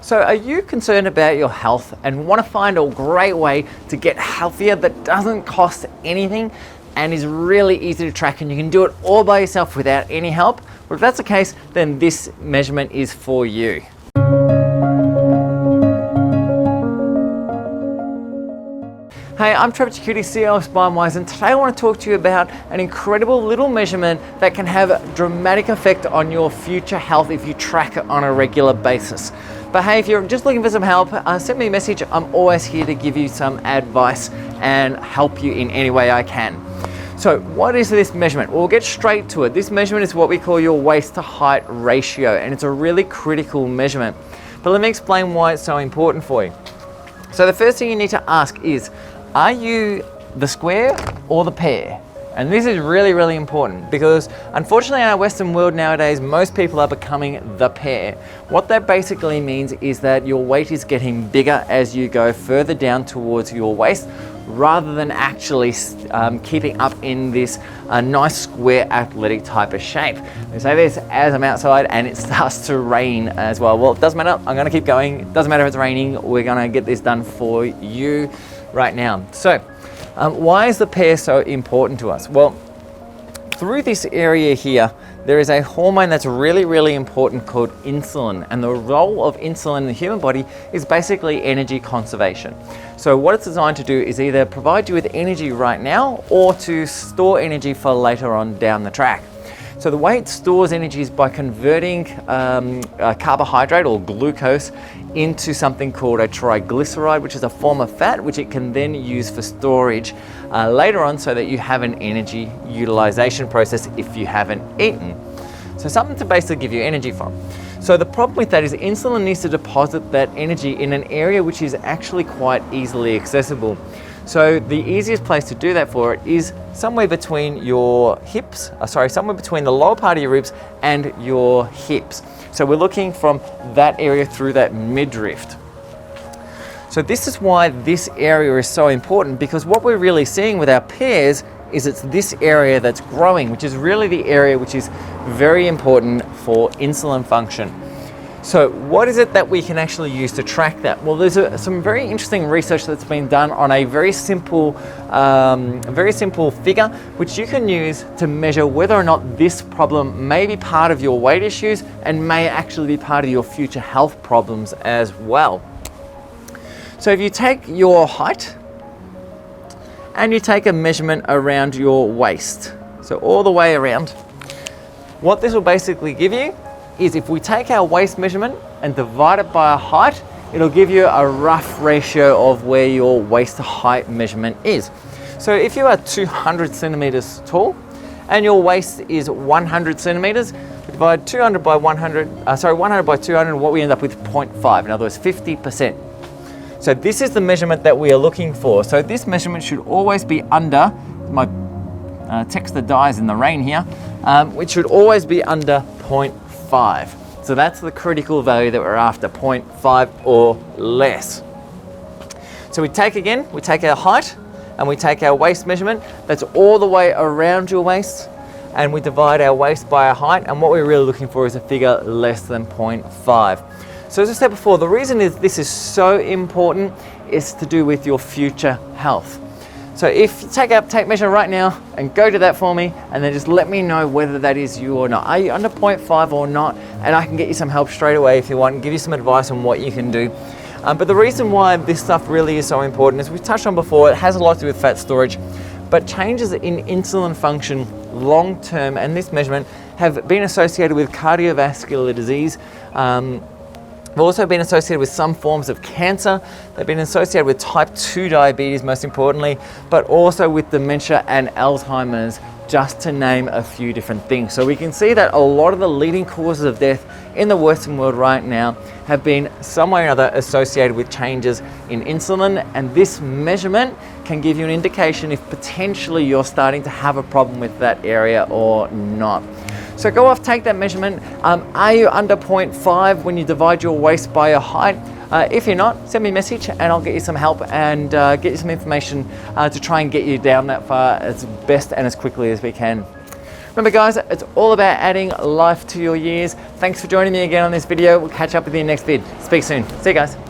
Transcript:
So are you concerned about your health and want to find a great way to get healthier that doesn't cost anything and is really easy to track, and you can do it all by yourself without any help? Well, if that's the case, then this measurement is for you. Hey, I'm Trevor Chikuti, CEO of SpineWise, and today I want to talk to you about an incredible little measurement that can have a dramatic effect on your future health if you track it on a regular basis. But hey, if you're just looking for some help, send me a message. I'm always here to give you some advice and help you in any way I can. So what is this measurement? We'll get straight to it. This measurement is what we call your waist to height ratio, and it's a really critical measurement. But let me explain why it's so important for you. So the first thing you need to ask is, are you the square or the pear? And this is really, really important because unfortunately in our Western world nowadays, most people are becoming the pear. What that basically means is that your weight is getting bigger as you go further down towards your waist, rather than actually keeping up in this nice square athletic type of shape. I say this as I'm outside and it starts to rain as well. Well, it doesn't matter, I'm gonna keep going. It doesn't matter if it's raining, we're gonna get this done for you right now. So why is the pear so important to us? Well, through this area here, there is a hormone that's really, really important called insulin. And the role of insulin in the human body is basically energy conservation. So what it's designed to do is either provide you with energy right now or to store energy for later on down the track. So the way it stores energy is by converting a carbohydrate or glucose into something called a triglyceride, which is a form of fat, which it can then use for storage later on so that you have an energy utilization process if you haven't eaten. So something to basically give you energy from. So the problem with that is insulin needs to deposit that energy in an area which is actually quite easily accessible. So the easiest place to do that for it is somewhere between your hips, somewhere between the lower part of your ribs and your hips. So we're looking from that area through that midriff. So this is why this area is so important, because what we're really seeing with our pears is it's this area that's growing, which is really the area which is very important for insulin function. So what is it that we can actually use to track that? Well, there's some very interesting research that's been done on a very simple figure, which you can use to measure whether or not this problem may be part of your weight issues and may actually be part of your future health problems as well. So if you take your height and you take a measurement around your waist, so all the way around, what this will basically give you is if we take our waist measurement and divide it by a height, it'll give you a rough ratio of where your waist to height measurement is. So if you are 200 centimeters tall and your waist is 100 centimeters, we divide 100 by 200, what we end up with 0.5, in other words, 50%. So this is the measurement that we are looking for. So this measurement should always be under, my texter dies in the rain here, which should always be under 0.5. So that's the critical value that we're after, 0.5 or less. So we take our height and we take our waist measurement, that's all the way around your waist, and we divide our waist by our height, and what we're really looking for is a figure less than 0.5. So as I said before, the reason this is so important is to do with your future health. So if you take measure right now and go to that for me, and then just let me know whether that is you or not. Are you under 0.5 or not? And I can get you some help straight away if you want, and give you some advice on what you can do. But the reason why this stuff really is so important is we've touched on before, it has a lot to do with fat storage, but changes in insulin function long term, and this measurement have been associated with cardiovascular disease. They've also been associated with some forms of cancer. They've been associated with type 2 diabetes, most importantly, but also with dementia and Alzheimer's, just to name a few different things. So we can see that a lot of the leading causes of death in the Western world right now have been some way or other associated with changes in insulin, and this measurement can give you an indication if potentially you're starting to have a problem with that area or not. So go off, take that measurement. Are you under 0.5 when you divide your waist by your height? If you're not, send me a message and I'll get you some help and get you some information to try and get you down that far as best and as quickly as we can. Remember guys, it's all about adding life to your years. Thanks for joining me again on this video. We'll catch up with you next vid. Speak soon. See you guys.